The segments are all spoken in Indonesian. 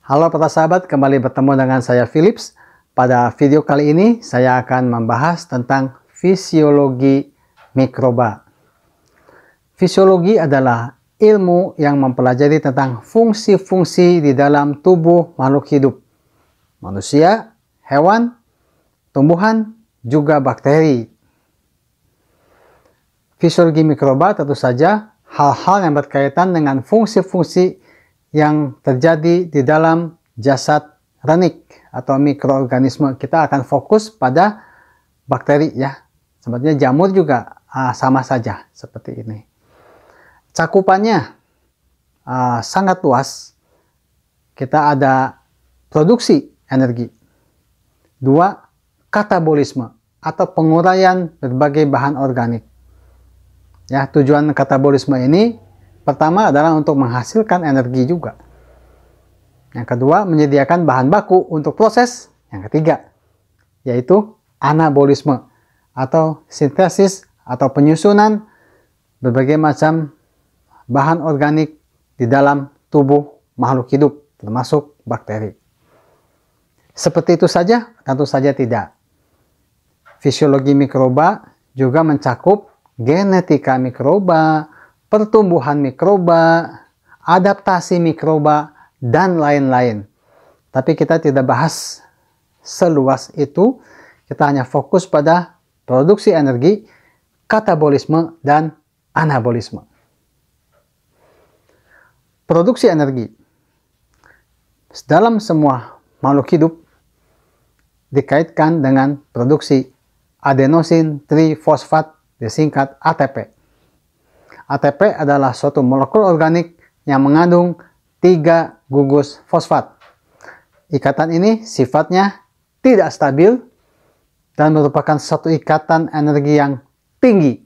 Halo para sahabat, kembali bertemu dengan saya Philips. Pada video kali ini saya akan membahas tentang fisiologi mikroba. Fisiologi adalah ilmu yang mempelajari tentang fungsi-fungsi di dalam tubuh makhluk hidup. Manusia, hewan, tumbuhan, juga bakteri. Fisiologi mikroba tentu saja hal-hal yang berkaitan dengan fungsi-fungsi yang terjadi di dalam jasad renik atau mikroorganisme. Kita akan fokus pada bakteri ya. Sebenarnya jamur juga sama saja seperti ini. Cakupannya sangat luas. Kita ada produksi energi. 2. Katabolisme atau penguraian berbagai bahan organik. Ya, tujuan katabolisme ini pertama adalah untuk menghasilkan energi juga. Yang kedua, menyediakan bahan baku untuk proses. Yang ketiga, yaitu anabolisme atau sintesis atau penyusunan berbagai macam bahan organik di dalam tubuh makhluk hidup, termasuk bakteri. Seperti itu saja? Tentu saja tidak. Fisiologi mikroba juga mencakup genetika mikroba, pertumbuhan mikroba, adaptasi mikroba, dan lain-lain. Tapi kita tidak bahas seluas itu. Kita hanya fokus pada produksi energi, katabolisme, dan anabolisme. Produksi energi dalam semua makhluk hidup dikaitkan dengan produksi adenosin trifosfat, disingkat ATP. ATP adalah suatu molekul organik yang mengandung 3 gugus fosfat. Ikatan ini sifatnya tidak stabil dan merupakan suatu ikatan energi yang tinggi.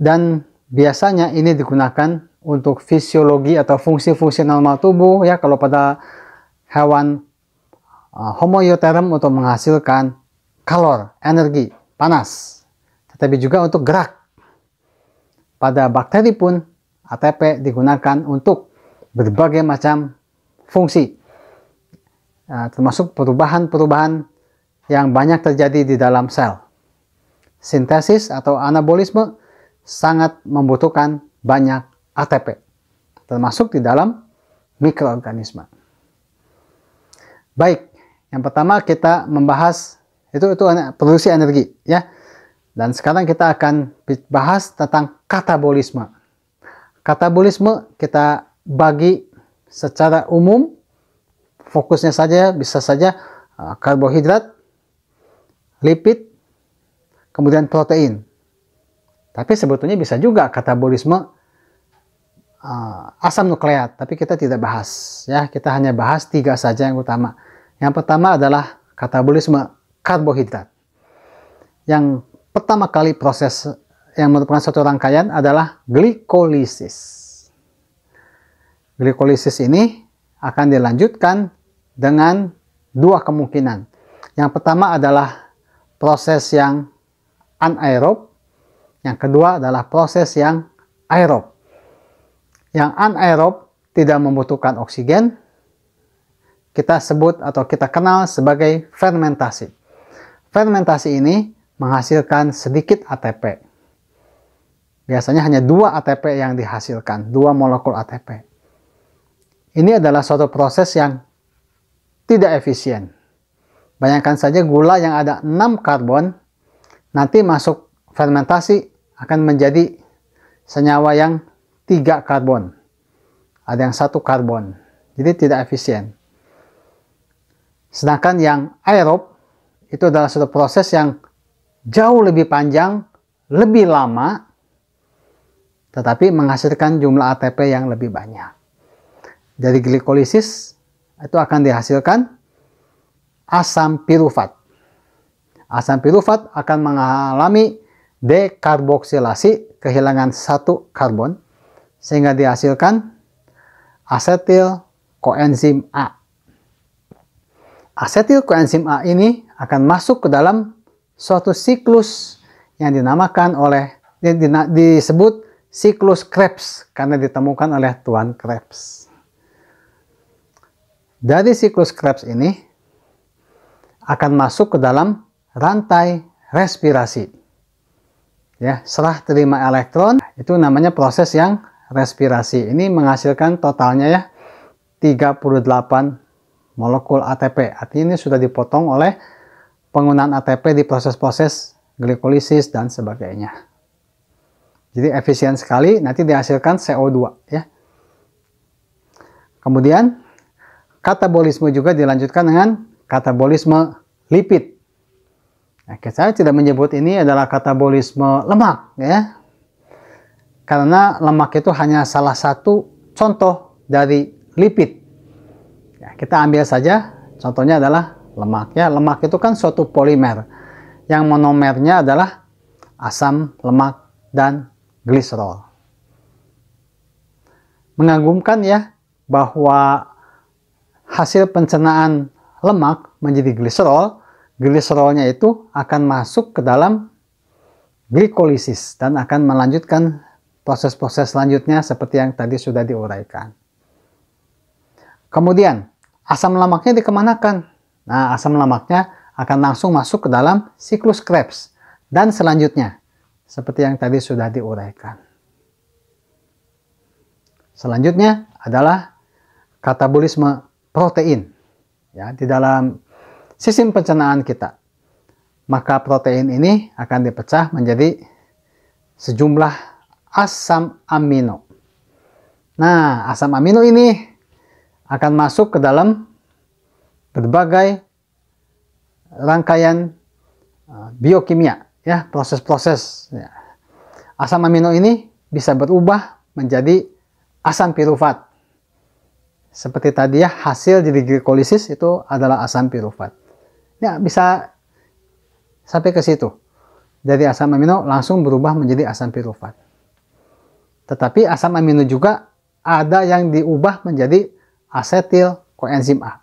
Dan biasanya ini digunakan untuk fisiologi atau fungsi-fungsi normal tubuh ya, kalau pada hewan homoioterm untuk menghasilkan kalor, energi, panas. Tetapi juga untuk gerak. Pada bakteri pun ATP digunakan untuk berbagai macam fungsi, termasuk perubahan-perubahan yang banyak terjadi di dalam sel. Sintesis atau anabolisme sangat membutuhkan banyak ATP, termasuk di dalam mikroorganisme. Baik, yang pertama kita membahas itu produksi energi ya. Dan sekarang kita akan bahas tentang katabolisme. Katabolisme kita bagi secara umum, fokusnya saja bisa saja karbohidrat, lipid, kemudian protein. Tapi sebetulnya bisa juga katabolisme asam nukleat, tapi kita tidak bahas ya. Kita hanya bahas 3 saja yang utama. Yang pertama adalah katabolisme karbohidrat. Yang pertama kali proses yang merupakan suatu rangkaian adalah glikolisis. Glikolisis ini akan dilanjutkan dengan 2 kemungkinan. Yang pertama adalah proses yang anaerob. Yang kedua adalah proses yang aerob. Yang anaerob tidak membutuhkan oksigen. Kita sebut atau kita kenal sebagai fermentasi. Fermentasi ini menghasilkan sedikit ATP. Biasanya hanya 2 ATP yang dihasilkan, 2 molekul ATP. Ini adalah suatu proses yang tidak efisien. Bayangkan saja gula yang ada 6 karbon, nanti masuk fermentasi akan menjadi senyawa yang 3 karbon. Ada yang 1 karbon. Jadi tidak efisien. Sedangkan yang aerob itu adalah suatu proses yang jauh lebih panjang, lebih lama, tetapi menghasilkan jumlah ATP yang lebih banyak. Dari glikolisis itu akan dihasilkan asam pirufat. Asam pirufat akan mengalami dekarboksilasi, kehilangan 1 karbon, sehingga dihasilkan asetil koenzim A. Asetil koenzim A ini akan masuk ke dalam suatu siklus yang dinamakan disebut siklus Krebs karena ditemukan oleh Tuan Krebs. dari siklus Krebs ini akan masuk ke dalam rantai respirasi. Ya, serah terima elektron itu namanya proses yang respirasi. Ini menghasilkan totalnya ya 38 molekul ATP. Artinya ini sudah dipotong oleh penggunaan ATP di proses-proses glikolisis dan sebagainya. Jadi efisien sekali, nanti dihasilkan CO2 ya. Kemudian katabolisme juga dilanjutkan dengan katabolisme lipid. Nah, saya tidak menyebut ini adalah katabolisme lemak ya. Karena lemak itu hanya salah satu contoh dari lipid. Ya, kita ambil saja contohnya adalah lemak ya. Lemak itu kan suatu polimer yang monomernya adalah asam lemak dan gliserol. Mengagumkan ya bahwa hasil pencernaan lemak menjadi gliserol. Gliserolnya itu akan masuk ke dalam glikolisis dan akan melanjutkan proses-proses selanjutnya seperti yang tadi sudah diuraikan. Kemudian asam lemaknya dikemanakan? Nah, asam lemaknya akan langsung masuk ke dalam siklus Krebs dan selanjutnya seperti yang tadi sudah diuraikan. Selanjutnya adalah katabolisme protein. Ya, di dalam sistem pencernaan kita, maka protein ini akan dipecah menjadi sejumlah asam amino. Nah, asam amino ini akan masuk ke dalam berbagai rangkaian biokimia, ya, proses-proses. Ya. Asam amino ini bisa berubah menjadi asam pirufat. Seperti tadi ya, hasil dari glikolisis itu adalah asam pirufat. Ya, bisa sampai ke situ. Dari asam amino langsung berubah menjadi asam pirufat. Tetapi asam amino juga ada yang diubah menjadi asetil koenzim A.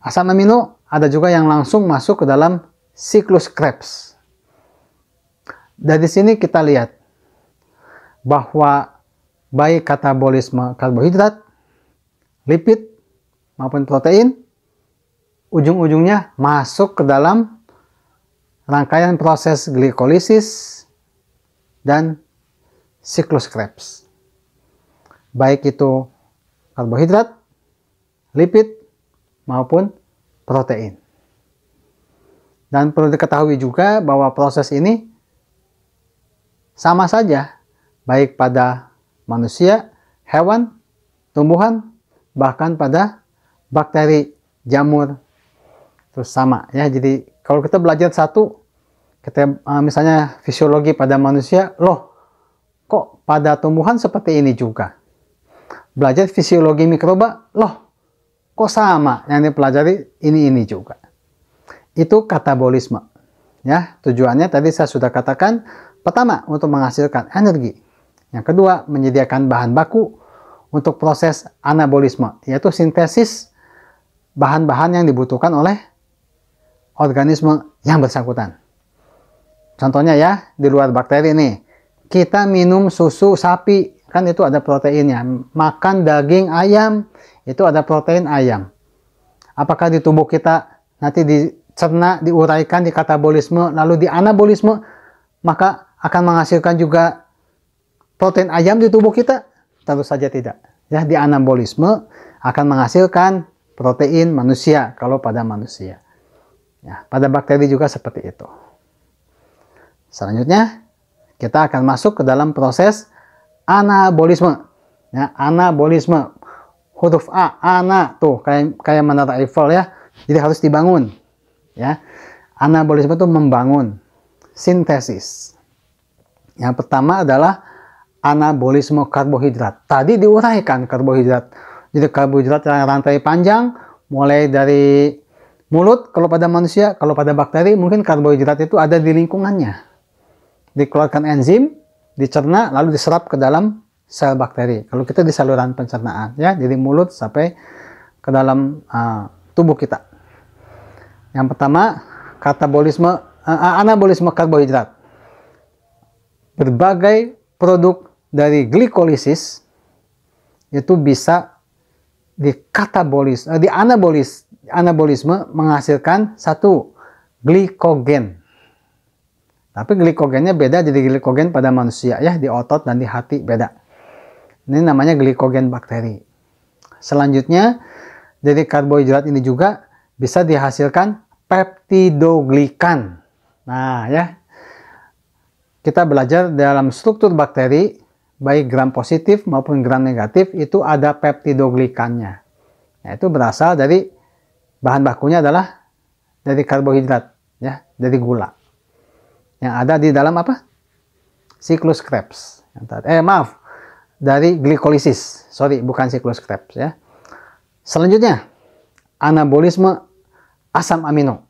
Asam amino ada juga yang langsung masuk ke dalam siklus Krebs. Dari sini kita lihat bahwa baik katabolisme karbohidrat, lipid, maupun protein, ujung-ujungnya masuk ke dalam rangkaian proses glikolisis dan siklus Krebs. Baik itu karbohidrat, lipid, maupun protein. Dan perlu diketahui juga bahwa proses ini sama saja baik pada manusia, hewan, tumbuhan, bahkan pada bakteri, jamur, terus sama ya. Jadi kalau kita belajar satu, kita misalnya fisiologi pada manusia, loh kok pada tumbuhan seperti ini juga. Belajar fisiologi mikroba, loh kok sama yang dipelajari ini juga. Itu katabolisme. Ya, tujuannya tadi saya sudah katakan, pertama untuk menghasilkan energi. Yang kedua, menyediakan bahan baku untuk proses anabolisme, yaitu sintesis bahan-bahan yang dibutuhkan oleh organisme yang bersangkutan. Contohnya ya, di luar bakteri nih, kita minum susu sapi, kan itu ada proteinnya. Makan daging ayam, itu ada protein ayam. Apakah di tubuh kita nanti dicerna, diuraikan, di katabolisme, lalu di anabolisme, maka akan menghasilkan juga protein ayam di tubuh kita? Tentu saja tidak. Ya, di anabolisme akan menghasilkan protein manusia kalau pada manusia. Ya, pada bakteri juga seperti itu. Selanjutnya kita akan masuk ke dalam proses anabolisme. Ya, anabolisme, huruf A, ana tuh kayak menara Eiffel ya. Jadi harus dibangun. Ya, anabolisme itu membangun, sintesis. Yang pertama adalah anabolisme karbohidrat. Tadi diuraikan karbohidrat. Jadi karbohidrat yang rantai panjang, mulai dari mulut kalau pada manusia, kalau pada bakteri mungkin karbohidrat itu ada di lingkungannya. Dikeluarkan enzim, dicerna, lalu diserap ke dalam sel bakteri. Kalau kita di saluran pencernaan, ya, dari mulut sampai ke dalam tubuh kita. Yang pertama, anabolisme karbohidrat. Berbagai produk dari glikolisis itu bisa anabolisme menghasilkan satu glikogen. Tapi glikogennya beda jadi glikogen pada manusia ya, di otot dan di hati beda. Ini namanya glikogen bakteri. Selanjutnya dari karbohidrat ini juga bisa dihasilkan peptidoglikan. Nah ya, kita belajar dalam struktur bakteri baik gram positif maupun gram negatif itu ada peptidoglikannya. Nah, itu berasal dari bahan bakunya adalah dari karbohidrat ya, dari gula. Yang ada di dalam apa? Siklus Krebs. Dari glikolisis. Sorry, bukan siklus Krebs ya. Selanjutnya, anabolisme asam amino.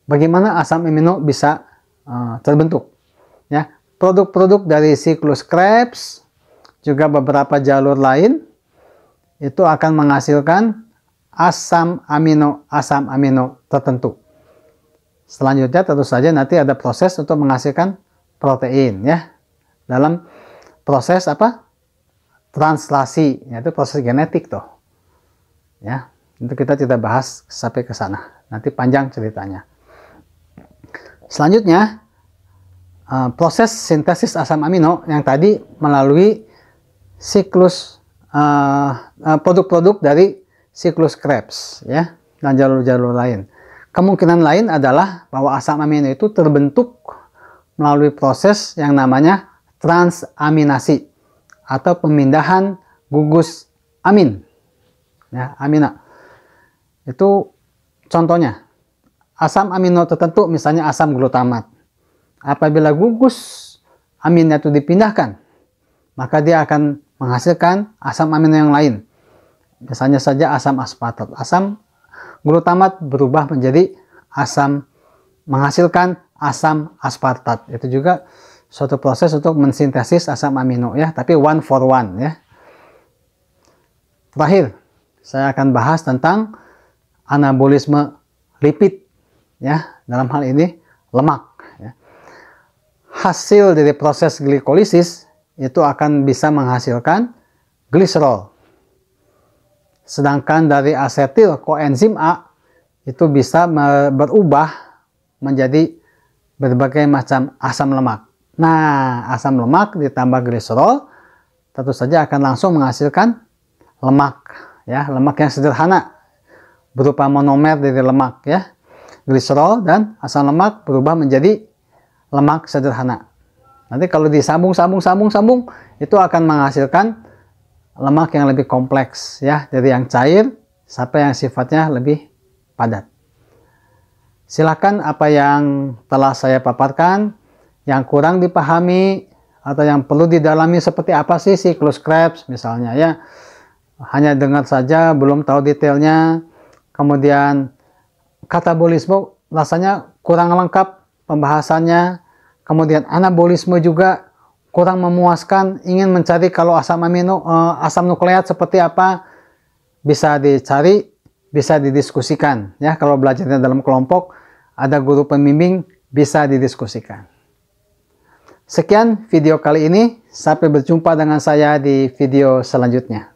Bagaimana asam amino bisa terbentuk? Ya, produk-produk dari siklus Krebs juga beberapa jalur lain itu akan menghasilkan asam amino tertentu. Selanjutnya tentu saja nanti ada proses untuk menghasilkan protein ya. Dalam proses apa? Translasi, yaitu proses genetik tuh. Ya, itu kita tidak bahas sampai ke sana. Nanti panjang ceritanya. Selanjutnya proses sintesis asam amino yang tadi melalui siklus produk-produk dari siklus Krebs ya, dan jalur-jalur lain. Kemungkinan lain adalah bahwa asam amino itu terbentuk melalui proses yang namanya transaminasi atau pemindahan gugus amin. Ya, amina. Itu contohnya. Asam amino tertentu misalnya asam glutamat. Apabila gugus aminnya itu dipindahkan, maka dia akan menghasilkan asam amino yang lain. Misalnya saja asam aspartat. Asam glutamat berubah menjadi menghasilkan asam aspartat. Itu juga suatu proses untuk mensintesis asam amino ya, tapi one for one ya. Terakhir, saya akan bahas tentang anabolisme lipid ya, dalam hal ini lemak ya. Hasil dari proses glikolisis itu akan bisa menghasilkan gliserol. Sedangkan dari asetil koenzim A itu bisa berubah menjadi berbagai macam asam lemak. Nah, asam lemak ditambah gliserol tentu saja akan langsung menghasilkan lemak ya, lemak yang sederhana berupa monomer dari lemak ya. Gliserol dan asam lemak berubah menjadi lemak sederhana. Nanti kalau disambung itu akan menghasilkan lemak yang lebih kompleks ya, dari yang cair sampai yang sifatnya lebih padat. Silakan apa yang telah saya paparkan yang kurang dipahami atau yang perlu didalami seperti apa sih siklus Krebs misalnya ya. Hanya dengar saja belum tahu detailnya. Kemudian katabolisme rasanya kurang lengkap pembahasannya. Kemudian anabolisme juga kurang memuaskan, ingin mencari kalau asam amino, asam nukleat seperti apa, bisa dicari, bisa didiskusikan. Ya, kalau belajarnya dalam kelompok, ada guru pembimbing, bisa didiskusikan. Sekian video kali ini, sampai berjumpa dengan saya di video selanjutnya.